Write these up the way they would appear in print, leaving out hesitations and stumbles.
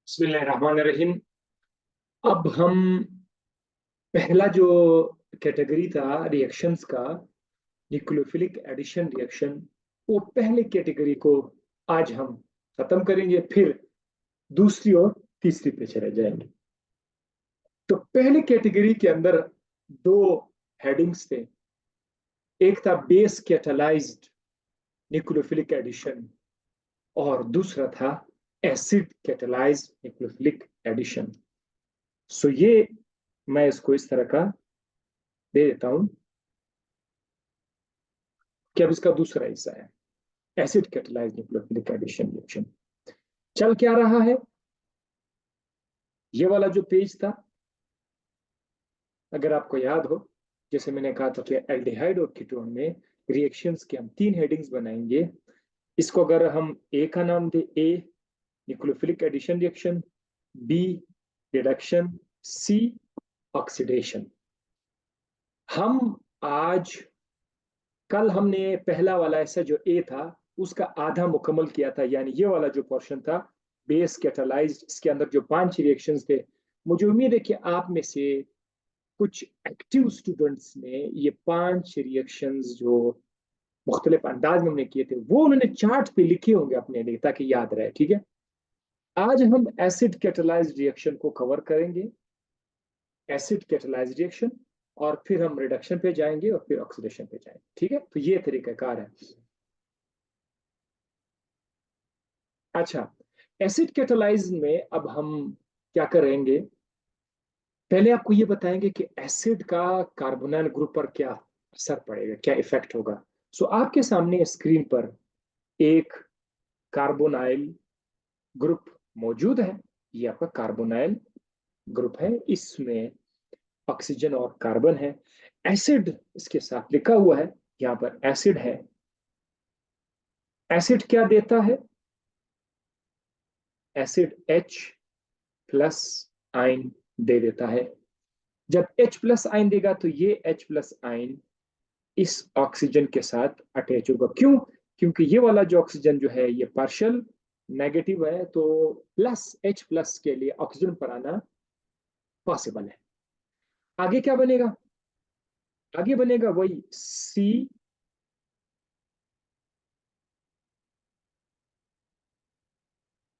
बिस्मिल्लाहिर्रहमानिर्रहीम। अब हम पहला जो कैटेगरी था रिएक्शंस का, न्यूक्लियोफिलिक एडिशन रिएक्शन, वो पहले कैटेगरी को आज हम खत्म करेंगे, फिर दूसरी और तीसरी पे चले जाएंगे। तो पहले कैटेगरी के अंदर दो हेडिंग्स थे। एक था बेस कैटालाइज्ड न्यूक्लियोफिलिक एडिशन और दूसरा था एसिड कैटालाइज्ड न्यूक्लियोफिलिक एडिशन। सो ये मैं इसको इस तरह का दे देता हूं कि अब इसका दूसरा हिस्सा है acid catalysed nucleophilic addition reaction. चल क्या रहा है, ये वाला जो पेज था, अगर आपको याद हो, जैसे मैंने कहा था कि एल्डिहाइड और कीटोन में रिएक्शंस के हम तीन हेडिंग्स बनाएंगे। इसको अगर हम ए का नाम दे, A nucleophilic addition reaction, B reduction, C oxidation. हम आज, कल हमने पहला वाला ऐसा जो ए था उसका आधा मुकम्मल किया था, यानी ये वाला जो पोर्शन था बेस कैटालाइज्ड, इसके अंदर जो 5 रिएक्शंस थे। मुझे उम्मीद है कि आप में से कुछ एक्टिव स्टूडेंट्स ने ये 5 रिएक्शंस जो मुख्तलिफ अंदाज में हमने किए थे वो उन्होंने चार्ट पे लिखे होंगे अपने लिए, ताकि याद रहे। ठीक है, आज हम एसिड कैटालाइज्ड रिएक्शन को कवर करेंगे, एसिड कैटालाइज्ड रिएक्शन, और फिर हम रिडक्शन पे जाएंगे और फिर ऑक्सीडेशन पे जाएंगे। ठीक है, तो ये तरीकाकार है। अच्छा, एसिड कैटालाइज में अब हम क्या करेंगे, पहले आपको ये बताएंगे कि एसिड का कार्बोनाइल ग्रुप पर क्या असर पड़ेगा, क्या इफेक्ट होगा। सो आपके सामने स्क्रीन पर एक कार्बोनाइल ग्रुप मौजूद है। ये आपका कार्बोनाइल ग्रुप है, इसमें ऑक्सीजन और कार्बन है। एसिड इसके साथ लिखा हुआ है, यहाँ पर एसिड है। एसिड क्या देता है, एसिड H प्लस आयन दे देता है। जब H प्लस आयन देगा तो ये H प्लस आयन इस ऑक्सीजन के साथ अटैच होगा। क्यों? क्योंकि ये वाला जो ऑक्सीजन जो है ये पार्शियल नेगेटिव है, तो प्लस H प्लस के लिए ऑक्सीजन पर आना पॉसिबल है। आगे क्या बनेगा, आगे बनेगा वही C,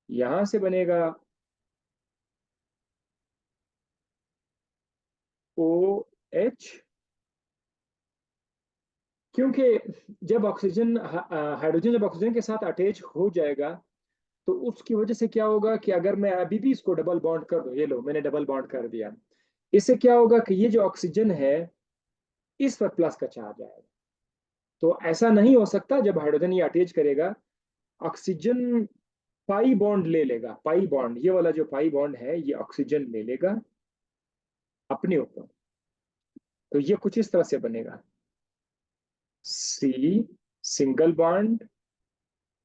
यहां से बनेगा OH। क्योंकि जब ऑक्सीजन हाइड्रोजन जब ऑक्सीजन के साथ अटैच हो जाएगा तो उसकी वजह से क्या होगा कि अगर मैं अभी भी इसको डबल बॉन्ड कर दूं, ये लो मैंने डबल बॉन्ड कर दिया, इससे क्या होगा कि ये जो ऑक्सीजन है इस पर प्लस का चार्ज आएगा। तो ऐसा नहीं हो सकता, जब हाइड्रोजन ये अटैच करेगा ऑक्सीजन पाई बॉन्ड ले लेगा, पाई बॉन्ड, ये वाला जो पाई बॉन्ड है ये ऑक्सीजन ले लेगा अपने ऊपर। तो ये कुछ इस तरह से बनेगा, सी सिंगल बॉन्ड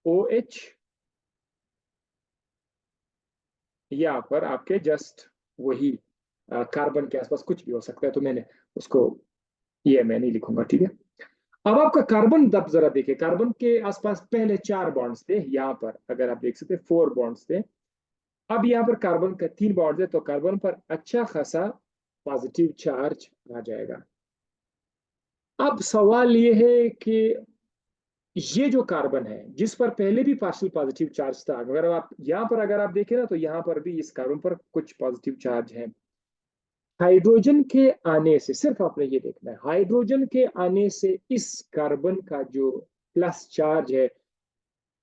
OH, यहाँ पर आपके जस्ट वही कार्बन के आसपास कुछ भी हो सकता है, तो मैंने उसको ये मैं नहीं लिखूंगा। ठीक है, अब आपका कार्बन दब जरा देखिए, कार्बन के आसपास पहले 4 बॉन्ड्स थे, यहाँ पर अगर आप देख सकते 4 बॉन्ड्स थे। अब यहाँ पर कार्बन का 3 बॉन्ड है, तो कार्बन पर अच्छा खासा पॉजिटिव चार्ज आ जाएगा। अब सवाल ये है कि ये जो कार्बन है जिस पर पहले भी पार्शियल पॉजिटिव चार्ज था, अगर आप यहाँ पर अगर आप देखें ना तो यहाँ पर भी इस कार्बन पर कुछ पॉजिटिव चार्ज है। हाइड्रोजन के आने से, सिर्फ आपने ये देखना है, हाइड्रोजन के आने से इस कार्बन का जो प्लस चार्ज है,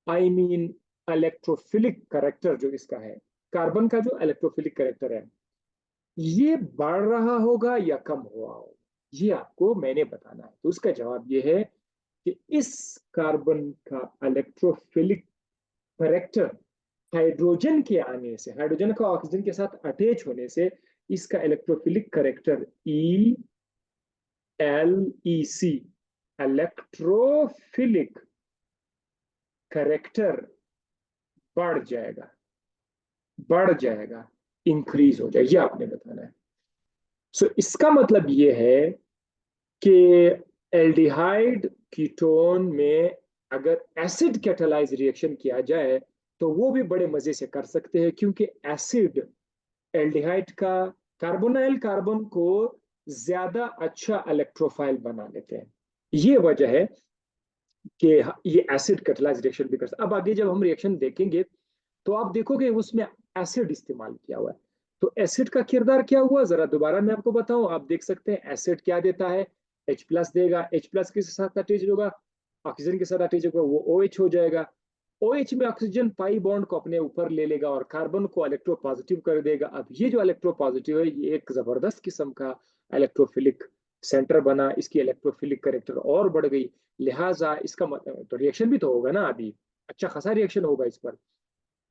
आई मीन इलेक्ट्रोफिलिक करेक्टर जो इसका है, कार्बन का जो इलेक्ट्रोफिलिक करेक्टर है, ये बढ़ रहा होगा या कम हुआ होगा, ये आपको मैंने बताना है। तो उसका जवाब ये है कि इस कार्बन का इलेक्ट्रोफिलिक करेक्टर हाइड्रोजन के आने से, हाइड्रोजन का ऑक्सीजन के साथ अटैच होने से इसका electrophilic character ELEC, electrophilic character बढ़ जाएगा, बढ़ जाएगा, इंक्रीज हो जाएगा, ये आपने बताना है। सो इसका मतलब ये है कि एल्डिहाइड कीटोन में अगर एसिड कैटालाइज रिएक्शन किया जाए तो वो भी बड़े मजे से कर सकते हैं, क्योंकि एसिड एल्डिहाइड का कार्बोनाइल कार्बन को ज्यादा अच्छा इलेक्ट्रोफाइल बना लेते हैं। ये वजह है कि ये एसिड कैटालाइज रिएक्शन भी कर सकते। अब आगे जब हम रिएक्शन देखेंगे तो आप देखोगे उसमें एसिड इस्तेमाल किया हुआ है। तो एसिड का किरदार क्या हुआ, जरा दोबारा मैं आपको बताऊं। आप देख सकते हैं एसिड क्या देता है, H प्लस देगा। H प्लस के साथ अटैच होगा, ऑक्सीजन के साथ अटैच होगा, वो OH हो जाएगा। OH में ऑक्सीजन पाई बॉन्ड को अपने ऊपर ले लेगा और कार्बन को इलेक्ट्रो पॉजिटिव कर देगा। अब ये जो इलेक्ट्रो पॉजिटिव है, ये एक जबरदस्त किस्म का इलेक्ट्रोफिलिक सेंटर बना, इसकी इलेक्ट्रोफिलिक करेक्टर और बढ़ गई। लिहाजा इसका मतलब तो रिएक्शन भी तो होगा ना, अभी अच्छा खासा रिएक्शन होगा इस पर।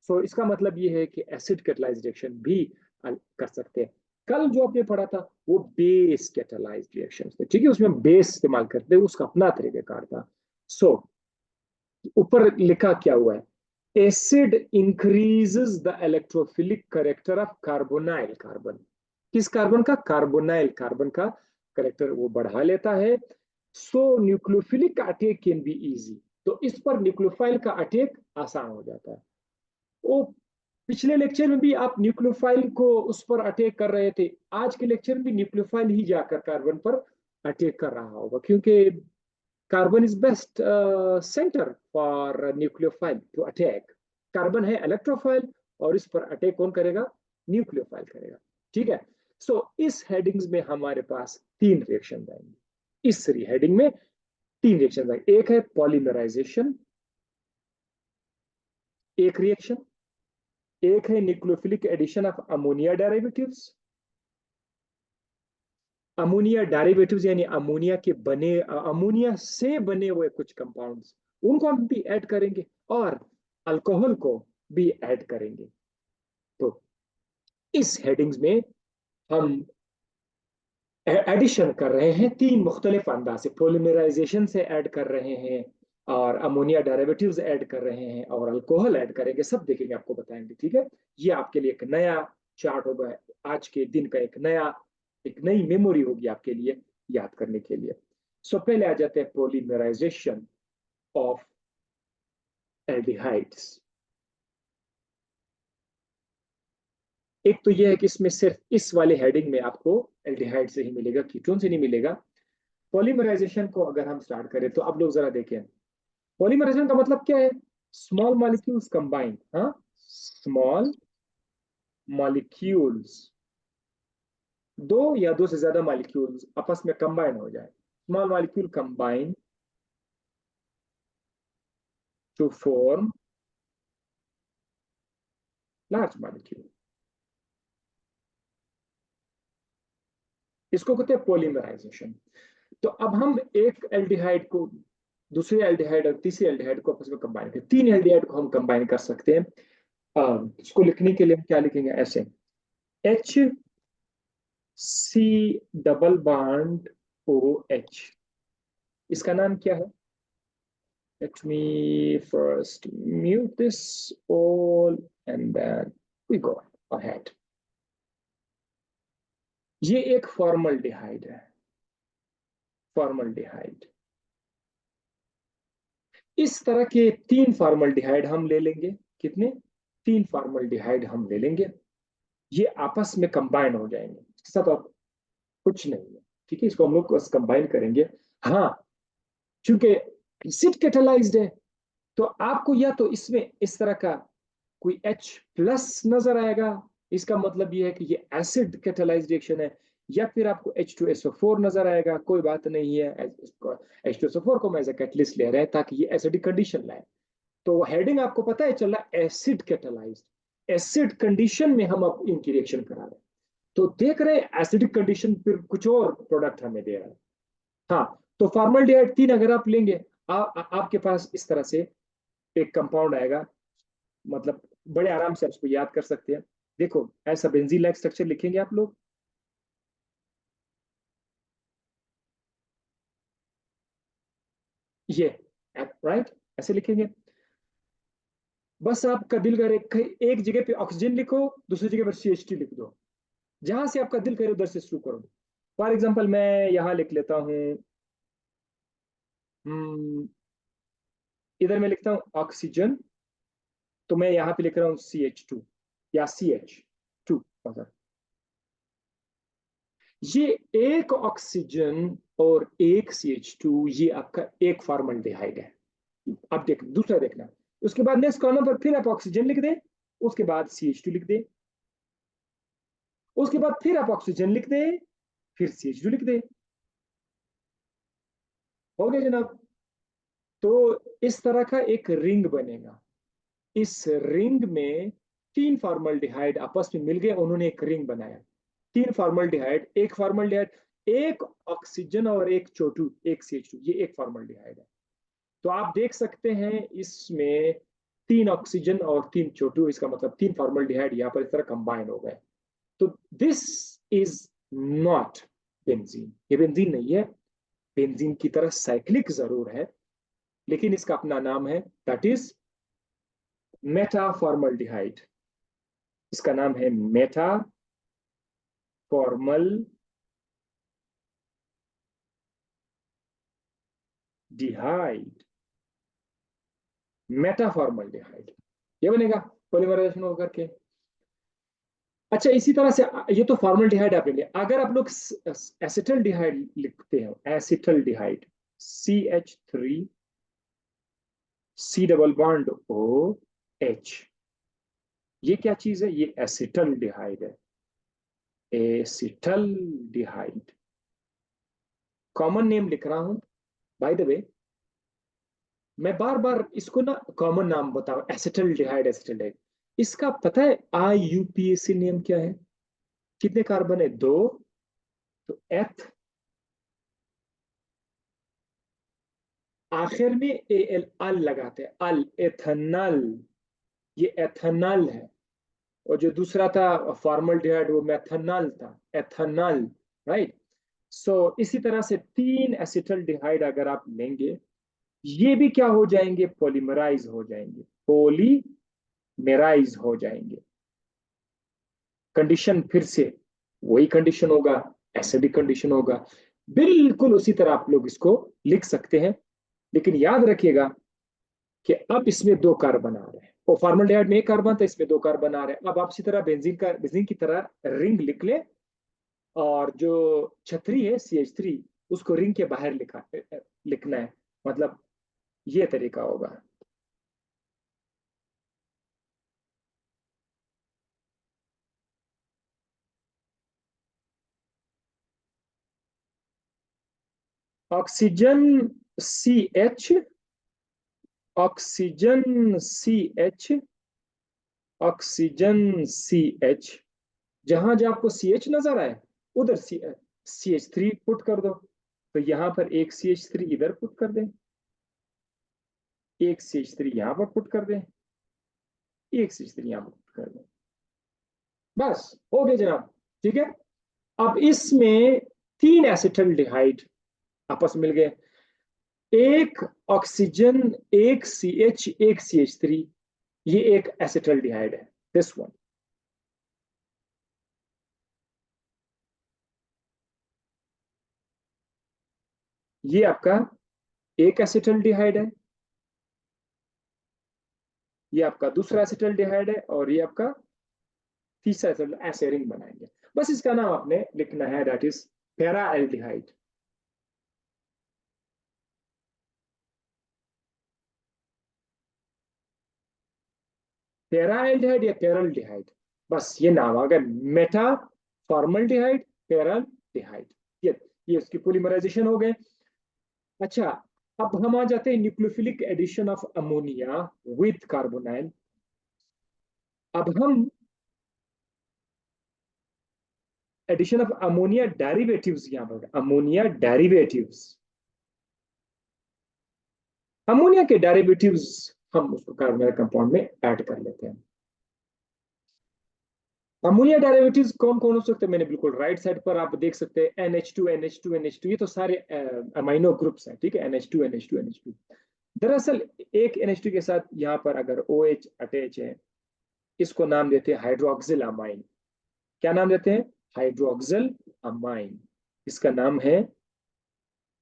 सो इसका मतलब ये है कि एसिड कैटालाइज रिएक्शन भी कर सकते हैं। कल जो आपने पढ़ा था वो बेस कैटालाइज रिएक्शन थे, ठीक है, उसमें बेस इस्तेमाल करते हैं, उसका अपना तरीकेकार था। सो ऊपर लिखा क्या हुआ है, acid increases the electrophilic character of carbonyl carbon. किस कार्बन का, कार्बोनाइल कार्बन का करेक्टर वो बढ़ा लेता है। So nucleophilic attack can be easy, तो इस पर न्यूक्लियोफाइल का अटैक आसान हो जाता है। वो पिछले लेक्चर में भी आप न्यूक्लियोफाइल को उस पर अटैक कर रहे थे, आज के लेक्चर में भी न्यूक्लियोफाइल ही जाकर कार्बन पर अटैक कर रहा होगा, क्योंकि carbon is best centre for nucleophile to attack. Carbon है इलेक्ट्रोफाइल और इस पर अटैक कौन करेगा, न्यूक्लियोफाइल करेगा। ठीक है। सो इस हेडिंग्स में हमारे पास तीन रिएक्शन आएंगे। इस हेडिंग में तीन रिएक्शन आएंगे। एक है पॉलीमराइजेशन, एक रिएक्शन। एक है nucleophilic addition of ammonia derivatives. Ammonia derivatives यानी अमोनिया के बने, अमोनिया से बने हुए कुछ कंपाउंड्स, उनको हम भी ऐड करेंगे और अल्कोहल को भी ऐड करेंगे। तो इस हेडिंग्स में हम एडिशन कर रहे हैं तीन मुख्तलिफ अंदाज से। पोलिमराइजेशन से ऐड कर रहे हैं, और अमोनिया डेरिवेटिव्स ऐड कर रहे हैं, और अल्कोहल ऐड करेंगे। सब देखेंगे, आपको बताएंगे। ठीक है, ये आपके लिए एक नया चार्ट होगा, आज के दिन का एक नई मेमोरी होगी आपके लिए याद करने के लिए। सो पहले आ जाते हैं पोलिमराइजेशन ऑफ एल्डिहाइड्स। एक तो यह है कि इसमें सिर्फ इस वाले हेडिंग में आपको एल्डिहाइड से ही मिलेगा, कीटोन से नहीं मिलेगा। पॉलीमराइजेशन को अगर हम स्टार्ट करें तो आप लोग जरा देखें, पॉलीमराइजेशन का मतलब क्या है, स्मॉल मॉलिक्यूल्स कंबाइन। हाँ, स्मॉल मॉलिक्यूल्स, दो या दो से ज्यादा मॉलिक्यूल्स आपस में कंबाइन हो जाए। Small molecule combine to form large molecule, इसको कहते हैं पॉलीमराइजेशन। तो अब हम एक एल्डिहाइड को दूसरे एल्डिहाइड और तीसरे एल्डिहाइड को आपस में कंबाइन करें, तीन एल्डिहाइड को हम कंबाइन कर सकते हैं। इसको लिखने के लिए हम क्या लिखेंगे, ऐसे HC डबल बॉन्ड OH, इसका नाम क्या है। Let me first mute this all and then we go ahead. ये एक फॉर्मल्डिहाइड है, फॉर्मल्डिहाइड। इस तरह के तीन फॉर्मल्डिहाइड हम ले लेंगे। कितने, तीन फॉर्मल्डिहाइड हम ले लेंगे। ये आपस में कंबाइन हो जाएंगे, इसके साथ आप कुछ नहीं है। ठीक है, इसको हम लोग बस कंबाइन करेंगे। हाँ, चूंकि एसिड कैटालाइज्ड है, तो आपको या तो इसमें इस तरह का कोई H प्लस नजर आएगा, इसका मतलब यह है कि ये एसिड कैटालाइज्ड रिएक्शन है। या फिर आपको H2SO4 नजर आएगा, कोई बात नहीं है, H2SO4 को मैं एज ए कैटलिस्ट ले रहे हैं ताकि ये एसिडिक कंडीशन लाए। तो हेडिंग आपको पता है चल रहा, एसिड कैटालाइज्ड। एसिड कंडीशन में हम अब इनकी रिएक्शन करा रहे हैं, तो देख रहे हैं एसिडिक कंडीशन फिर कुछ और प्रोडक्ट हमें दे रहा है। हाँ, तो फॉर्मल्डिहाइड तीन अगर आप लेंगे, आपके पास इस तरह से एक कंपाउंड आएगा। मतलब बड़े आराम से आप उसको याद कर सकते हैं। देखो, ऐसा बेंजीन लाइक स्ट्रक्चर लिखेंगे आप लोग, ये राइट, ऐसे लिखेंगे। बस आपका दिल करे एक जगह पे ऑक्सीजन लिखो, दूसरी जगह पर CH2 लिख दो, जहां से आपका दिल करे उधर से शुरू करो। फॉर एग्जाम्पल मैं यहां लिख लेता हूं, इधर मैं लिखता हूं ऑक्सीजन तो मैं यहां पे लिख रहा हूं CH2 या CH2। ये एक ऑक्सीजन और एक CH2, ये आपका एक फॉर्मल्डिहाइड है। अब देख दूसरा देखना, उसके बाद नेक्स्ट कॉलम पर फिर आप ऑक्सीजन लिख दें, उसके बाद CH2 लिख दें, उसके बाद फिर आप ऑक्सीजन लिख दें, फिर CH2 लिख दें। हो गया जनाब। तो इस तरह का एक रिंग बनेगा। इस रिंग में तीन फॉर्मल्डिहाइड आपस में मिल गए, उन्होंने एक रिंग बनाया। तीन फॉर्मल्डिहाइड, एक फॉर्मल्डिहाइड, एक ऑक्सीजन और एक CO2, एक CH2, ये एक फॉर्मल्डिहाइड है। तो आप देख सकते हैं इसमें तीन ऑक्सीजन और तीन CO2, इसका मतलब तीन फॉर्मल्डिहाइड यहां पर इस तरह कंबाइन हो गए। तो दिस इज नॉट बेंजीन, ये बेंजीन नहीं है। बेंजीन की तरह साइक्लिक जरूर है, लेकिन इसका अपना नाम है, दैट इज मेटा फॉर्मल्डिहाइड। इसका नाम है मेटा फॉर्मल डिहाइड, मेटा फॉर्मल्डिहाइड ये बनेगा पॉलीमराइजेशन होकर के। अच्छा, इसी तरह से ये तो फॉर्मल्डिहाइड आप लेंगे। अगर आप लोग एसिटल्डिहाइड लिखते हो, acetaldehyde, CH3 C double bond OH, ये क्या चीज है? ये एसिटल्डिहाइड है, एसिटल्डिहाइड। कॉमन नेम लिख रहा हूं बाय द वे, मैं बार बार इसको ना कॉमन नाम बताऊं, एसिटल्डिहाइड, एसिटल्डिहाइड। इसका पता है IUPAC नेम क्या है? कितने कार्बन है? दो। तो एथ, आखिर में AL, अल लगाते हैं, अल, एथनल, ये एथनल है। और जो दूसरा था फॉर्मल्डिहाइड, वो मेथनल था, एथनल, राइट। सो इसी तरह से तीन एसिटल्डिहाइड अगर आप लेंगे, ये भी क्या हो जाएंगे? पॉलीमराइज हो जाएंगे, पॉलीमेराइज हो जाएंगे। कंडीशन फिर से वही कंडीशन होगा, एसिडिक कंडीशन होगा, बिल्कुल उसी तरह आप लोग इसको लिख सकते हैं। लेकिन याद रखिएगा कि अब इसमें दो कार्बन आ रहे हैं, और फॉर्मल्डिहाइड में एक कार्बन था, इसमें दो कार्बन आ रहे हैं। अब आप इसी तरह बेंजीन की तरह रिंग लिख ले, और जो छतरी है CH3, उसको रिंग के बाहर लिखना है, मतलब ये तरीका होगा। Oxygen CH, oxygen CH, oxygen CH, जहां जहां आपको CH नजर आए उधर CH3 पुट कर दो। तो यहां पर एक CH3 इधर पुट कर दें, एक CH3 यहां पर पुट कर दें, एक CH3 यहां पर पुट कर दें। बस हो गया जनाब। ठीक है। अब इसमें तीन एसिटल्डिहाइड आपस में मिल गए, एक ऑक्सीजन, एक CH, एक CH3, ये एक एसिटल्डिहाइड है, दिस वन। ये आपका एक एसिटल्डिहाइड है, ये आपका दूसरा एसिटल्डिहाइड है, और ये आपका तीसरा एसिटल, ऐसे रिंग बनाएंगे। बस इसका नाम आपने लिखना है, that is para aldehyde. Para aldehyde या पैरल्डिहाइड, बस ये नाम आ गया, मेटा फॉर्मल्डिहाइड, पैरल्डिहाइड। ये उसकी पोलीमराइजेशन हो गए। अच्छा, अब हम आ जाते हैं nucleophilic addition of ammonia with carbonyl. अब हम एडिशन ऑफ अमोनिया डेरिवेटिव्स यहां पर, अमोनिया डेरिवेटिव्स, अमोनिया के डेरिवेटिव्स हम उसको कार्बोनाइल कंपाउंड में ऐड कर लेते हैं। अमोनिया डेरिवेटिव्स कौन कौन हो सकते हैं? मैंने बिल्कुल राइट साइड पर आप देख सकते हैं, NH2, NH2, NH2, ये तो सारे अमाइनो ग्रुप्स हैं, ठीक है, NH2, NH2, NH2। दरअसल एक NH2 के साथ यहाँ पर अगर OH अटैच है, इसको नाम देते हैं हाइड्रोक्सिल अमाइन। क्या नाम देते हैं? Hydroxyl amine. इसका नाम है,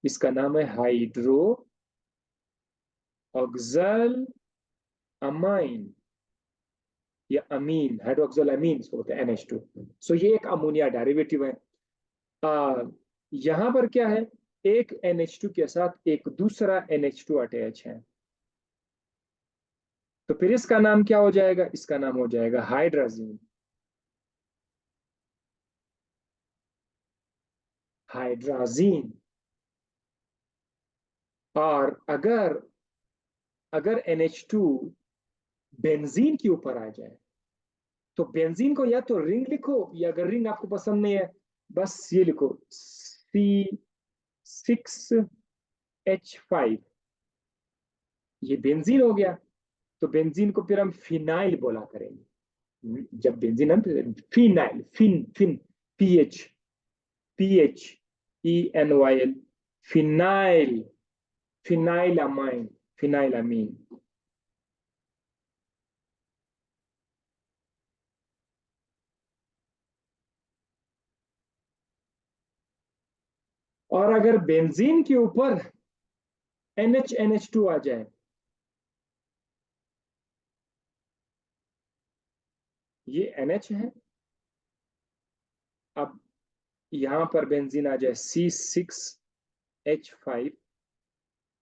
इसका नाम है हाइड्रो ऑक्सल अमाइन। ये अमीन, हाइड्रोक्सिल अमीन इसको बोलते हैं NH2। सो ये एक अमोनिया डेरिवेटिव है। यहां पर क्या है, एक NH2 के साथ एक दूसरा NH2 अटैच है, तो फिर इसका नाम क्या हो जाएगा, इसका नाम हो जाएगा हाइड्राजीन। हाइड्राजीन। और अगर अगर NH2 बेंजीन के ऊपर आ जाए, तो बेंजीन को या तो रिंग लिखो, या अगर रिंग आपको पसंद नहीं है, बस ये लिखो C6H5। ये बेंजीन हो गया। तो बेंजीन को फिर हम फिनाइल बोला करेंगे। जब बेंजीन हम phenyl, phen PH, PHENYL, phenyl, phenyl amine, phenyl amine. और अगर बेंजीन के ऊपर NH2 आ जाए, ये NH है, अब यहां पर बेंजीन आ जाए C6H5,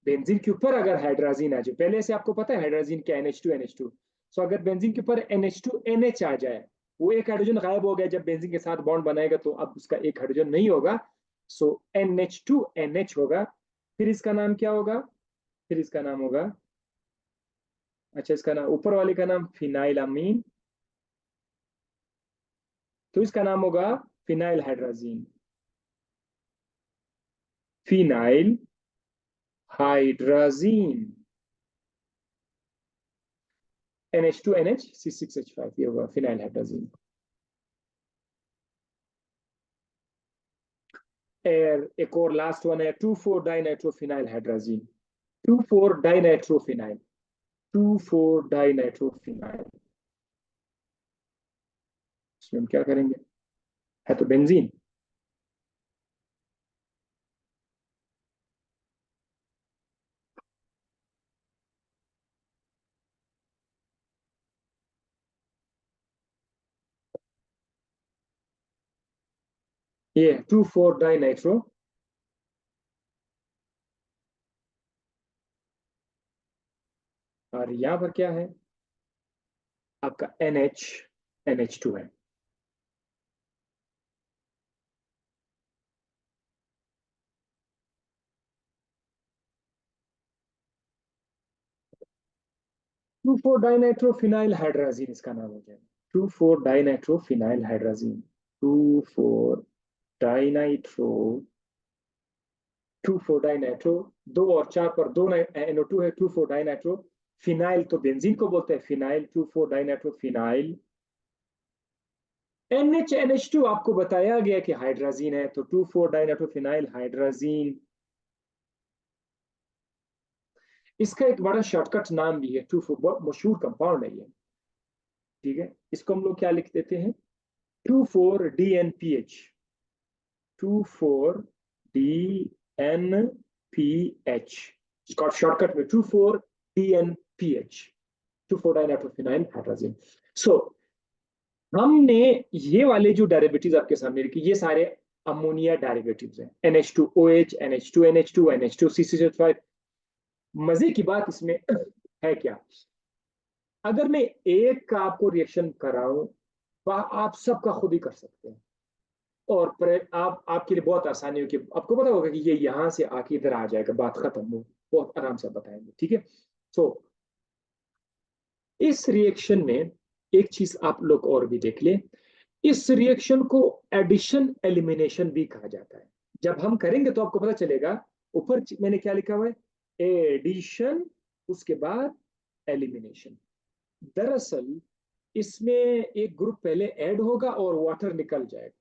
बेंजीन के ऊपर अगर हाइड्राजीन आ जाए, पहले से आपको पता है हाइड्राजीन क्या, NH2 सो अगर बेंजीन के ऊपर NH2NH आ जाए, वो एक हाइड्रोजन गायब हो गया जब बेंजीन के साथ बॉन्ड बनाएगा, तो अब उसका एक हाइड्रोजन नहीं होगा। सो NH2NH होगा। फिर इसका नाम क्या होगा, फिर इसका नाम होगा, अच्छा इसका नाम ऊपर वाले का नाम फिनाइल अमीन, तो इसका नाम होगा phenyl hydrazine, phenyl hydrazine. NH2NH C6H5, ये होगा फिनाइल हाइड्राजीन। एयर एक और लास्ट वन है, 2,4-डाइनाइट्रोफिनाइल हाइड्राजीन। 2,4-डाइनाइट्रोफिनाइल, 2,4-डाइनाइट्रोफिनाइल, इसमें हम क्या करेंगे, है तो बेंजीन। ये 2,4-डाइनाइट्रो, और यहां पर क्या है आपका NH2 है। टू फोर डाइनाइट्रोफिनाइल हाइड्राजीन इसका नाम हो जाएगा, 2,4-डाइनाइट्रोफिनाइल हाइड्राजीन, 2,4-डाइनाइट्रो, 2,4-डाइनाइट्रो, दो और चार पर दो NO2 है, 2,4-डाइनाइट्रो फिनाइल, तो बेंजीन को बोलते हैं फिनाइल, 2,4-डाइनाइट्रो फिनाइल। NH2 आपको बताया गया कि हाइड्राजीन है, तो 2,4-डाइनाइट्रो फिनाइल हाइड्राजीन। इसका एक बड़ा शॉर्टकट नाम भी है, 2,4, बहुत मशहूर कंपाउंड है ये, ठीक है। इसको हम लोग क्या लिख देते हैं, 2,4-DNPH, 2,4-DNPH, इसका शॉर्टकट में 2,4-DNPH, 2,4-डाइनाइट्रोफिनाइल हाइड्रोजन। सो हमने ये वाले जो डेरिवेटिव्स आपके सामने रखी, ये सारे अमोनिया डेरिवेटिव्स हैं, NH2OH, NH2NH2, NH2C6H5। मजे की बात इसमें है क्या, अगर मैं एक का आपको रिएक्शन कराऊं, वह आप सबका खुद ही कर सकते हैं, और आप आपके लिए बहुत आसानी होगी, आपको पता होगा कि ये यहां से आके इधर आ जाएगा, बात खत्म हो, बहुत आराम से बताएंगे, ठीक है। सो इस रिएक्शन में एक चीज आप लोग और भी देख ले, इस रिएक्शन को एडिशन एलिमिनेशन भी कहा जाता है। जब हम करेंगे तो आपको पता चलेगा, ऊपर मैंने क्या लिखा हुआ है, एडिशन, उसके बाद एलिमिनेशन। दरअसल इसमें एक ग्रुप पहले ऐड होगा और वाटर निकल जाएगा,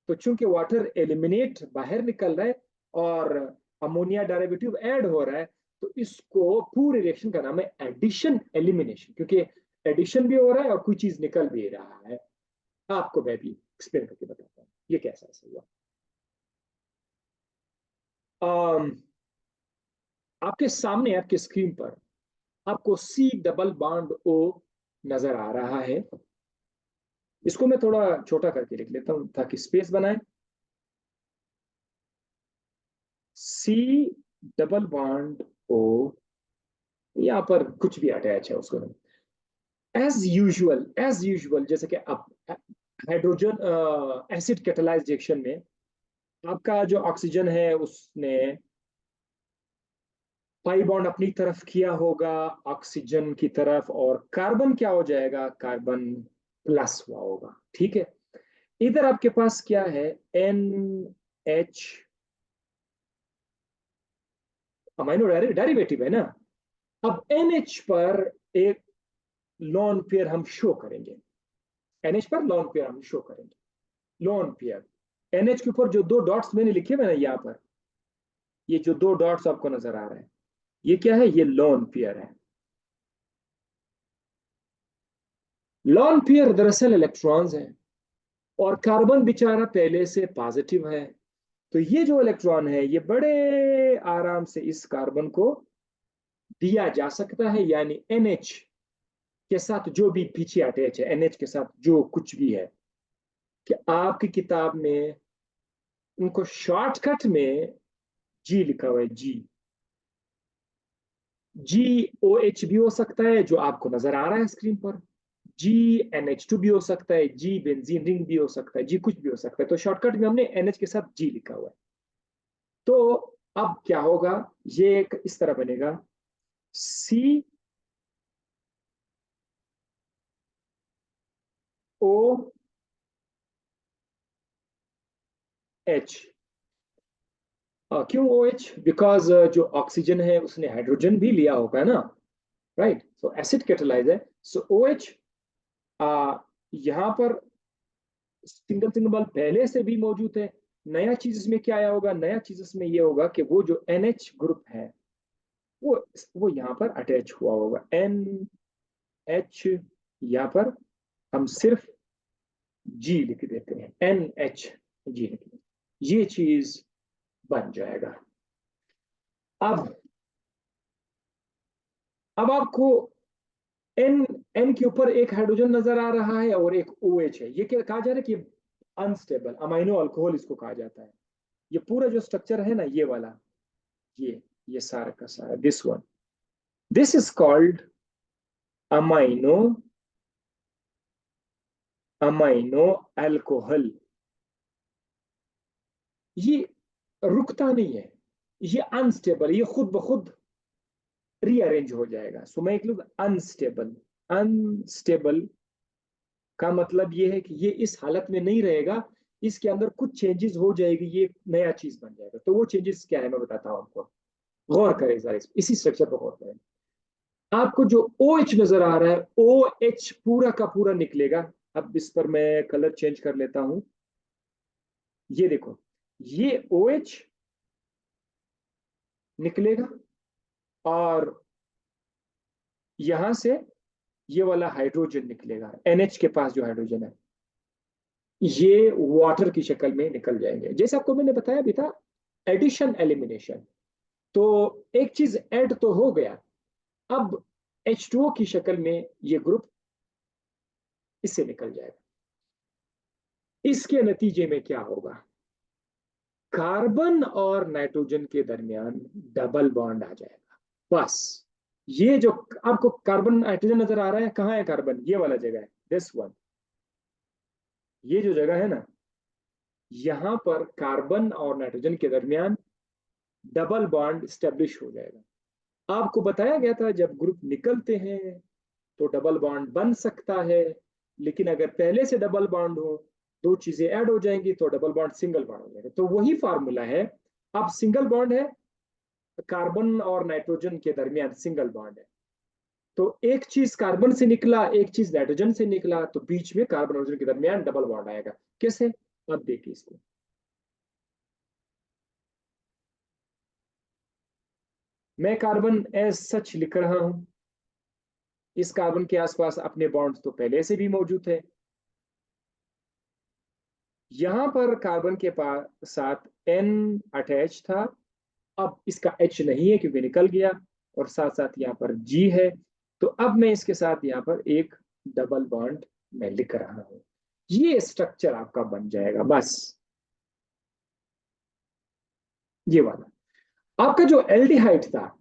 तो चूंकि वाटर एलिमिनेट बाहर निकल रहा है और अमोनिया डेरिवेटिव ऐड हो रहा है, तो इसको पूरे रिएक्शन का नाम है एडिशन एलिमिनेशन, क्योंकि एडिशन भी हो रहा है और कोई चीज निकल भी रहा है। आपको मैं भी एक्सप्लेन करके बताता हूँ ये कैसा ऐसा हुआ। आम, आपके सामने आपके स्क्रीन पर आपको C डबल बॉन्ड O नजर आ रहा है। इसको मैं थोड़ा छोटा करके लिख लेता हूं ताकि स्पेस बनाए। सी डबल बॉन्ड ओ, यहां पर कुछ भी अटैच है उसको एज यूजुअल जैसे कि अब हाइड्रोजन एसिड कैटालाइज्ड रिएक्शन में आपका जो ऑक्सीजन है उसने पाई बॉन्ड अपनी तरफ किया होगा ऑक्सीजन की तरफ, और कार्बन क्या हो जाएगा, कार्बन प्लस हुआ होगा। ठीक है, इधर आपके पास क्या है, एन एच, अमाइनो डेरिवेटिव है ना। अब एन एच पर एक लॉन पेयर हम शो करेंगे, एनएच पर लॉन पेयर हम शो करेंगे। लॉन पेयर एनएच के ऊपर जो दो डॉट्स मैंने लिखे हुए ना यहाँ पर, ये जो दो डॉट्स आपको नजर आ रहे हैं, ये क्या है, ये लॉन पेयर है। लॉन पेयर दरअसल इलेक्ट्रॉन्स हैं, और कार्बन बेचारा पहले से पॉजिटिव है। तो ये जो इलेक्ट्रॉन है ये बड़े आराम से इस कार्बन को दिया जा सकता है, यानी एनएच के साथ जो भी पीछे अटैच है, एनएच के साथ जो कुछ भी है, कि आपकी किताब में उनको शॉर्टकट में जी लिखा हुआ है, जी। जी ओ एच भी हो सकता है जो आपको नजर आ रहा है स्क्रीन पर, जी एन एच टू भी हो सकता है, जी बेंजीन रिंग भी हो सकता है, जी कुछ भी हो सकता है। तो शॉर्टकट में हमने एन एच के साथ जी लिखा हुआ है। तो अब क्या होगा, ये एक इस तरह बनेगा, सी ओ एच। क्यों ओ एच, बिकॉज जो ऑक्सीजन है उसने हाइड्रोजन भी लिया होगा ना, राइट। सो एसिड कैटालाइज है, सो ओ एच। यहां पर सिंगल सिंगल बॉन्ड पहले से भी मौजूद है। नया चीज इसमें क्या आया होगा, नया चीज इसमें ये होगा कि वो जो NH ग्रुप है वो वो यहाँ पर अटैच हुआ होगा, NH। यहाँ पर हम सिर्फ G लिख देते हैं, NH, G लिख देते हैं, ये चीज बन जाएगा। अब अब आपको एन एन के ऊपर एक हाइड्रोजन नजर आ रहा है और एक OH है। ये क्या कहा जा रहा है कि अनस्टेबल अमाइनो अल्कोहल इसको कहा जाता है। ये पूरा जो स्ट्रक्चर है ना, ये वाला, ये सारा का सारा, this one, this is called amino amino alcohol. ये रुकता नहीं है, ये अनस्टेबल, ये खुद ब खुद रीअरेंज हो जाएगा। सो मैं एक अनस्टेबल, अनस्टेबल का मतलब ये है कि ये इस हालत में नहीं रहेगा, इसके अंदर कुछ चेंजेस हो जाएगी, ये नया चीज बन जाएगा। तो वो चेंजेस क्या है मैं बताता हूँ आपको, गौर करें जरा, इसी स्ट्रक्चर पर गौर करें। आपको जो ओ एच नजर आ रहा है, ओ एच पूरा का पूरा निकलेगा। अब इस पर मैं कलर चेंज कर लेता हूं, ये देखो, ये ओ एच निकलेगा, और यहां से ये वाला हाइड्रोजन निकलेगा, NH के पास जो हाइड्रोजन है, ये वाटर की शक्ल में निकल जाएंगे। जैसे आपको मैंने बताया भी था, एडिशन एलिमिनेशन। तो एक चीज ऐड तो हो गया, अब H2O की शक्ल में ये ग्रुप इससे निकल जाएगा। इसके नतीजे में क्या होगा, कार्बन और नाइट्रोजन के दरमियान डबल बॉन्ड आ जाएगा। बस, ये जो आपको कार्बन नाइट्रोजन नजर आ रहा है, कहाँ है कार्बन, ये वाला जगह है, दिस वन, ये जो जगह है ना, यहां पर कार्बन और नाइट्रोजन के दरमियान डबल बॉन्ड स्टेब्लिश हो जाएगा। आपको बताया गया था जब ग्रुप निकलते हैं तो डबल बॉन्ड बन सकता है, लेकिन अगर पहले से डबल बॉन्ड हो, दो चीजें ऐड हो जाएंगी तो डबल बॉन्ड सिंगल बॉन्ड हो जाएगा। तो वही फार्मूला है, अब सिंगल बॉन्ड है, कार्बन और नाइट्रोजन के दरमियान सिंगल बॉन्ड है। तो एक चीज कार्बन से निकला, एक चीज नाइट्रोजन से निकला, तो बीच में कार्बन नाइट्रोजन के दरमियान डबल बॉन्ड आएगा। कैसे, अब देखिए इसको, मैं कार्बन एज सच लिख रहा हूं, इस कार्बन के आसपास अपने बॉन्ड्स तो पहले से भी मौजूद है। यहां पर कार्बन के पास साथ N अटैच था, अब इसका H नहीं है क्योंकि निकल गया, और साथ साथ यहाँ पर G है। तो अब मैं इसके साथ यहाँ पर एक डबल बॉन्ड मैं लिख रहा हूं। ये स्ट्रक्चर आपका बन जाएगा बस। ये वाला आपका जो एल्डिहाइड था,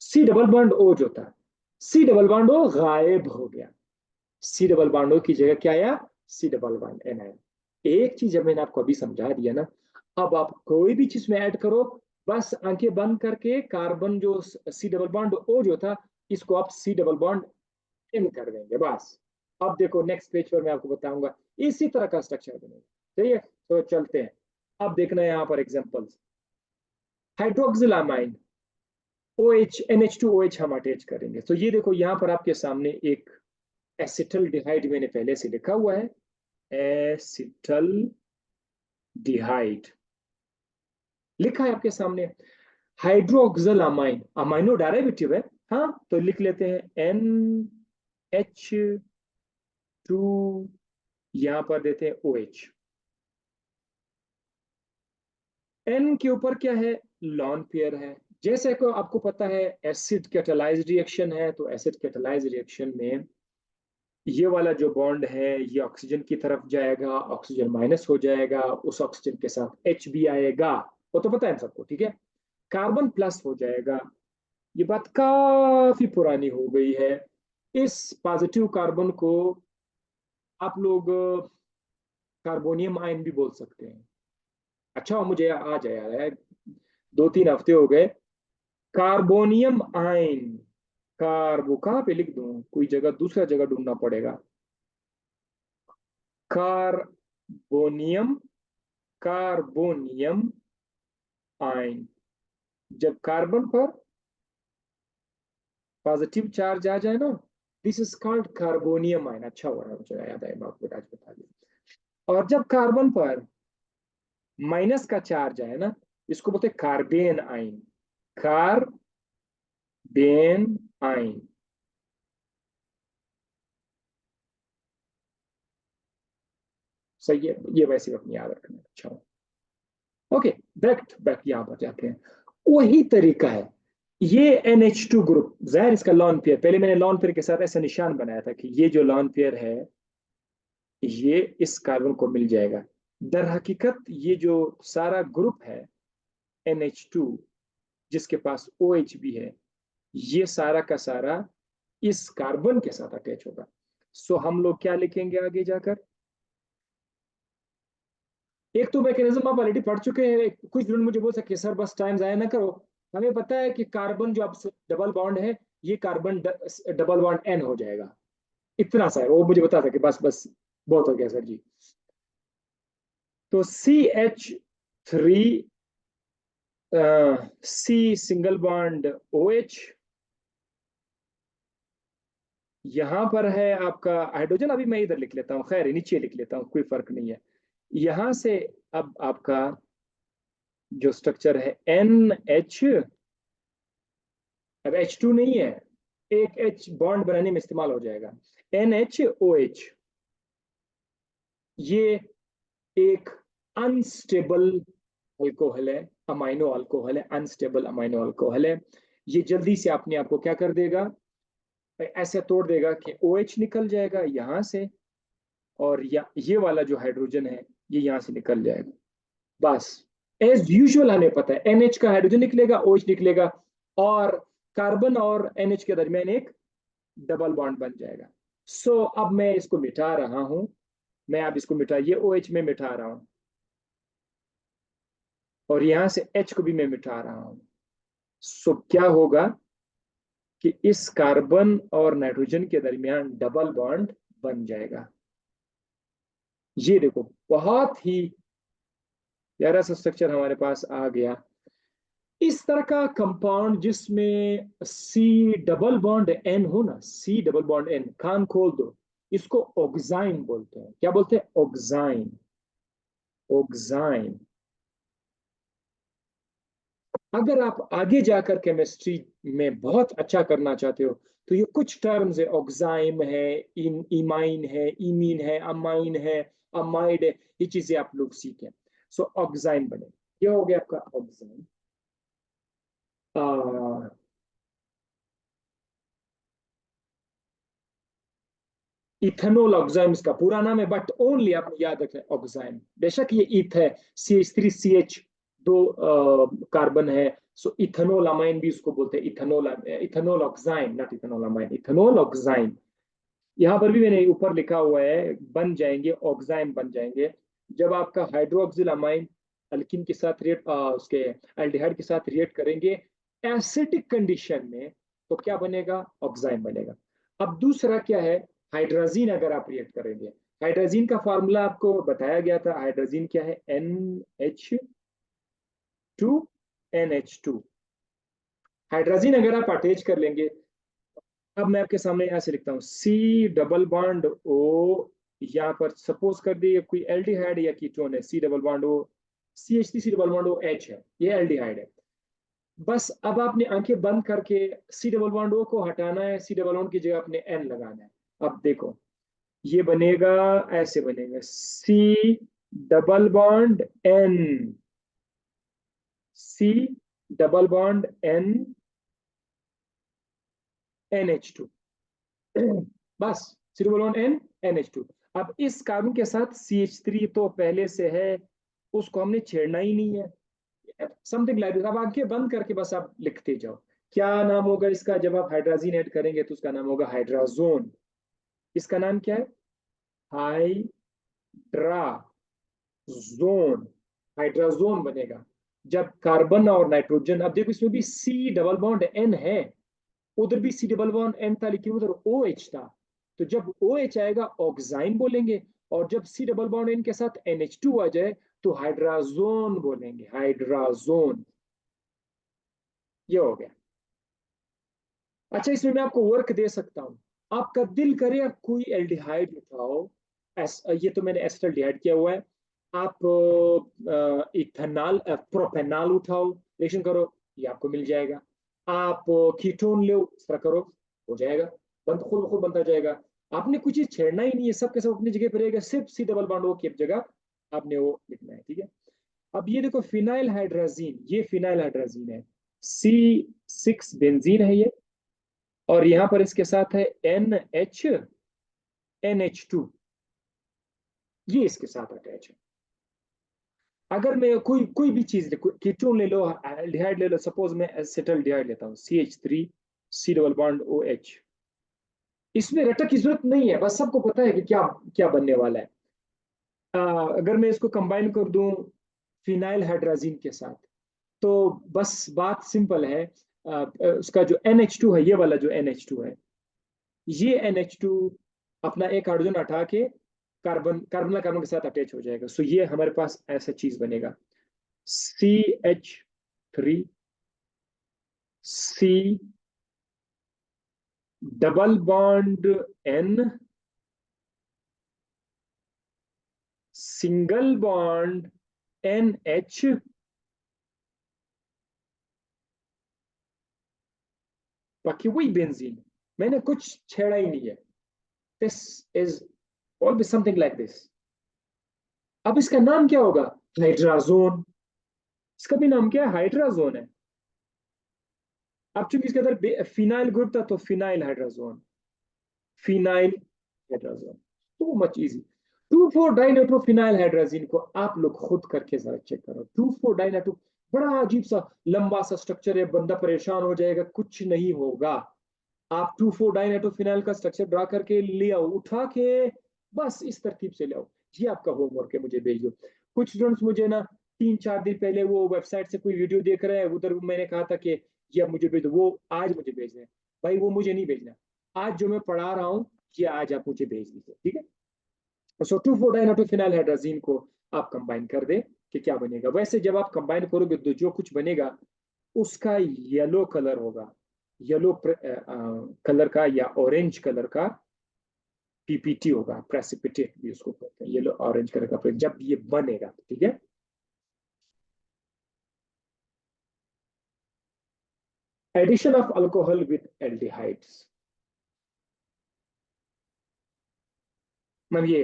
सी डबल बॉन्ड ओ जो था, सी डबल बॉन्ड ओ गायब हो गया। सी डबल बॉन्ड ओ की जगह क्या आया? सी डबल बॉन्ड एन आया। एक चीज जब मैंने आपको अभी समझा दिया ना, अब आप कोई भी चीज में ऐड करो, बस आंखें बंद करके कार्बन जो सी डबल बॉन्ड ओ जो था, इसको आप सी डबल बॉन्ड इन कर देंगे बस। अब देखो नेक्स्ट पेज पर मैं आपको बताऊंगा इसी तरह का स्ट्रक्चर बनेगा। सही है, तो चलते हैं। अब देखना है यहाँ पर examples. Hydroxylamine O H N H two O H हम अटैच करेंगे, तो ये देखो यहाँ पर आपके सामने एक एसिटल डिहाइड मैंने पहले से लिखा हुआ है, एसिटल डिहाइड लिखा है आपके सामने। हाइड्रोक्सिल अमाइन, अमाइनो डेरिवेटिव है, हाँ तो लिख लेते हैं NH2, यहां पर देते हैं OH। N के ऊपर क्या है? लॉन पेयर है। जैसे को आपको पता है एसिड कैटालाइज रिएक्शन है, तो एसिड कैटालाइज रिएक्शन में ये वाला जो बॉन्ड है ये ऑक्सीजन की तरफ जाएगा, ऑक्सीजन माइनस हो जाएगा, उस ऑक्सीजन के साथ H भी आएगा, वो तो पता है सबको, ठीक है। कार्बन प्लस हो जाएगा। ये बात काफी पुरानी हो गई है। इस पॉजिटिव कार्बन को आप लोग कार्बोनियम आयन भी बोल सकते हैं। अच्छा मुझे आज याद है, 2-3 हफ्ते हो गए। कार्बोनियम आयन, कार्बो कहाँ पे लिख दूं, कोई जगह दूसरा जगह ढूंढना पड़ेगा। कार्बोनियम, कार्बोनियम आयन, जब कार्बन पर पॉजिटिव चार्ज आ जाए ना, this is called carbonium ion. अच्छा हो रहा है, मुझे याद है, मैं आपको आज बता दिया। और जब कार्बन पर माइनस का चार्ज आए ना, इसको बोलते हैं कार्बेन आयन, कार्बेन आयन। सही है, ये वैसे अपनी याद रखना। अच्छा, ओके, बैक बैक यहाँ पर जाते हैं। वही तरीका है, ये NH2 ग्रुप, जाहिर इसका लॉन पेयर, पहले मैंने लॉन पेयर के साथ ऐसा निशान बनाया था कि ये जो लॉन पेयर है ये इस कार्बन को मिल जाएगा। दर हकीकत ये जो सारा ग्रुप है NH2 जिसके पास OH भी है, ये सारा का सारा इस कार्बन के साथ अटैच होगा। सो हम लोग क्या लिखेंगे आगे जाकर? एक तो मैकेनिज्म आप ऑलरेडी पढ़ चुके हैं, कुछ स्टूडेंट मुझे बोल सकते सर बस टाइम जाया ना करो। हमें पता है कि कार्बन जो आपसे डबल बॉन्ड है, ये कार्बन डबल बॉन्ड एन हो जाएगा। इतना सा है, वो मुझे बता सके, बस बस बहुत हो गया सर जी। तो CH3, C single bond OH, यहां पर है आपका हाइड्रोजन, अभी मैं इधर लिख लेता हूँ, खैर नीचे लिख लेता हूँ, कोई फर्क नहीं है। यहां से अब आपका जो स्ट्रक्चर है NH, अब H2 नहीं है, एक H बॉन्ड बनाने में इस्तेमाल हो जाएगा, NHOH। ये एक अनस्टेबल अल्कोहल है, अमाइनो अल्कोहल है, अनस्टेबल अमाइनो अल्कोहल है। ये जल्दी से अपने आप को क्या कर देगा, ऐसे तोड़ देगा कि OH निकल जाएगा यहां से, और ये वाला जो हाइड्रोजन है ये यहां से निकल जाएगा बस। एज यूजुअल हमें पता है NH का हाइड्रोजन निकलेगा, OH निकलेगा, और कार्बन और NH के दरमियान एक डबल बॉन्ड बन जाएगा। अब मैं इसको मिटा रहा हूं, मैं अब इसको मिटा, ये OH में मिटा रहा हूं, और यहां से H को भी मैं मिटा रहा हूं। क्या होगा कि इस कार्बन और नाइट्रोजन के दरमियान डबल बॉन्ड बन जाएगा। ये देखो बहुत ही प्यारा सा स्ट्रक्चर हमारे पास आ गया। इस तरह का कंपाउंड जिसमें सी डबल बॉन्ड एन हो ना, सी डबल बॉन्ड एन, कान खोल दो, इसको ऑक्साइन बोलते हैं। क्या बोलते हैं? ऑक्साइन, ऑक्साइन। अगर आप आगे जाकर केमिस्ट्री में बहुत अच्छा करना चाहते हो, तो ये कुछ टर्म्स है, ऑक्साइम है, इमाइन है, इमीन है, अमाइन है, अमाइड है, ये चीजें आप लोग सीखें। ऑक्साइन बने, ये हो गया आपका ऑक्साइन। इथेनॉल ऑक्साइम इसका पूरा नाम है, बट ओनली आप याद रखें ऑक्साइम। बेशक ये ईथ है, CH3CH दो कार्बन है, सो इथेनॉल अमाइन भी उसको बोलते हैं, ethanol ethanol oxime, not ethanol amine, ethanol oxime. यहाँ पर भी मैंने ऊपर लिखा हुआ है, बन जाएंगे ऑक्साइम, बन जाएंगे जब आपका हाइड्रोक्सिल अमाइन अल्किन के साथ उसके एल्डिहाइड के साथ रिएक्ट करेंगे एसिडिक कंडीशन में, तो क्या बनेगा, ऑक्साइम बनेगा। अब दूसरा क्या है, हाइड्रोजीन अगर आप रिएक्ट करेंगे, हाइड्रोजीन का फॉर्मूला आपको बताया गया था, हाइड्रोजीन क्या है, NH2NH2। हाइड्रोजीन अगर आप अटैच कर लेंगे, अब मैं आपके सामने यहां से लिखता हूँ C डबल बॉन्ड O, यहाँ पर सपोज कर दिए कोई एल्डिहाइड या कीटोन है, C double bond O, CH3 C double bond OH है, ये एल्डिहाइड है। बस अब आपने आंखें बंद करके C डबल बॉन्ड O को हटाना है, C डबल बॉन्ड की जगह आपने N लगाना है। अब देखो ये बनेगा, ऐसे बनेगा C double bond N, C double bond N, NH2। बस C double bond N NH2। अब इस कार्बन के साथ CH3 तो पहले से है, उसको हमने छेड़ना ही नहीं है, समथिंग लाइक दिस। अब आंखें बंद करके बस आप लिखते जाओ, क्या नाम होगा इसका, जब आप हाइड्रोजीन ऐड करेंगे तो उसका नाम होगा हाइड्राजोन। इसका नाम क्या है, हाइड्राजोन, हाइड्राजोन बनेगा जब कार्बन और नाइट्रोजन, अब देखो इसमें भी C डबल बॉन्ड N है, उधर भी C डबल बॉन्ड N था लेकिन उधर OH था, तो जब OH आएगा ऑक्साइन बोलेंगे, और जब C डबल बॉन्ड N के साथ NH2 आ जाए तो हाइड्राजोन बोलेंगे, हाइड्राजोन। ये हो गया। अच्छा इसमें मैं आपको वर्क दे सकता हूँ, आपका दिल करे आप कोई एल्डिहाइड उठाओ, ये तो मैंने एसिटाल्डिहाइड किया हुआ है, आप इथेनॉल प्रोपेनॉल उठाओ, रिएक्शन करो, ये आपको मिल जाएगा। आप कीटोन लो, इस तरह करो, हो जाएगा, बंद खुद खुद बनता जाएगा। आपने कुछ चीज छेड़ना ही नहीं है, सब के सब अपनी जगह पर रहेगा, सिर्फ C डबल बॉन्ड O की जगह आपने वो लिखना है, ठीक है। अब ये देखो फिनाइल हाइड्राजीन, ये फिनाइल हाइड्राजीन है, C6 बेंजीन है ये, और यहां पर इसके साथ है NH NH2, ये इसके साथ अटैच है। अगर मैं कोई कोई भी चीज कीटोन ले लो, एल्डिहाइड ले लो, सपोज मैं एसिटल्डिहाइड लेता हूँ, CH3 C double bond OH, इसमें रटक की जरूरत नहीं है, बस सबको पता है कि क्या क्या बनने वाला है। अगर मैं इसको कंबाइन कर दूं फिनाइल हाइड्राजीन के साथ, तो बस बात सिंपल है, उसका जो NH2 है, ये वाला जो NH2 है, ये NH2 अपना एक हाइड्रोजन हटा के कार्बन कार्बन कार्बन के साथ अटैच हो जाएगा, सो ये हमारे पास ऐसा चीज बनेगा, CH3C double bond N, single bond NH, बाकी वही बेंजीन, मैंने कुछ छेड़ा ही नहीं है। This is always something like this. अब इसका नाम क्या होगा, हाइड्राजोन, इसका भी नाम क्या है, हाइड्राजोन है। अब चूंकि इसके अंदर फिनाइल ग्रुप था तो फिनाइल हाइड्राजोन, फिनाइल हाइड्राजोन, तो मच इजी। 2,4-डाइनाइट्रोफिनाइल हाइड्राजीन को आप लोग खुद करके जरा चेक करो, 2,4-डाइनाइट्रो, बड़ा अजीब सा लंबा सा स्ट्रक्चर है, बंदा परेशान हो जाएगा, कुछ नहीं होगा। आप 2,4-डाइनाइट्रोफिनाइल का स्ट्रक्चर ड्रा करके ले आओ, उठा के बस इस तरतीब से ले आओ। ये आपका होमवर्क है, मुझे भेजो। कुछ स्टूडेंट्स मुझे ना 3-4 दिन पहले वो वेबसाइट से कोई वीडियो देख रहे हैं, उधर मैंने कहा था कि ये आप मुझे भेजो, वो आज मुझे भेज रहे हैं। भाई वो मुझे नहीं भेजना, आज जो मैं पढ़ा रहा हूँ ये आज आप मुझे भेज दीजिए, ठीक है। सो 2,4-डाइनाइट्रोफिनाइल हाइड्राजीन को आप कंबाइन कर दें कि क्या बनेगा। वैसे जब आप कंबाइन करोगे तो जो कुछ बनेगा उसका येलो कलर होगा, येलो कलर का या ऑरेंज कलर का PPT होगा, प्रेसिपिटेट भी उसको कहते हैं, येलो ऑरेंज कलर का जब ये बनेगा, ठीक है। Addition of alcohol with aldehydes, मतलब ये,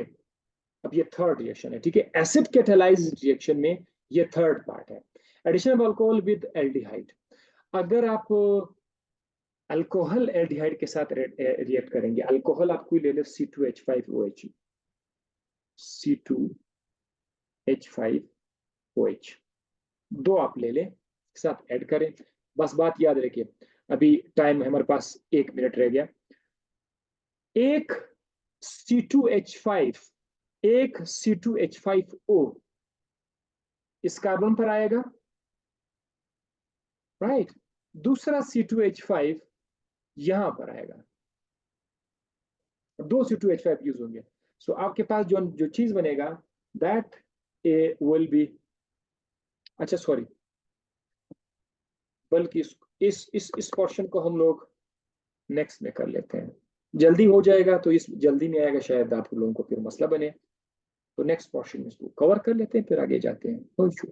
अब ये थर्ड रिएक्शन है, ठीक है, एसिड कैटालाइज रिएक्शन में ये थर्ड पार्ट है, addition of alcohol with aldehyde. अगर आप अल्कोहल एल्डिहाइड के साथ रिएक्ट करेंगे। अल्कोहल आप कोई ले लो C2H5OH, C2H5OH, दो आप ले लें, साथ ऐड करें। बस बात याद रखिए, अभी टाइम हमारे पास 1 मिनट रह गया। एक C2H5, एक C2H5O इस कार्बन पर आएगा, राइट। दूसरा C2H5 यहां पर आएगा, दो C2H5 यूज होंगे। सो आपके पास जो जो चीज बनेगा दैट विल बी, अच्छा सॉरी, बल्कि इस पोर्शन को हम लोग नेक्स्ट में कर लेते हैं। जल्दी हो जाएगा तो इस जल्दी में आएगा, शायद आप लोगों को फिर मसला बने। तो नेक्स्ट पोर्शन में इसको कवर कर लेते हैं, फिर आगे जाते हैं। No issue.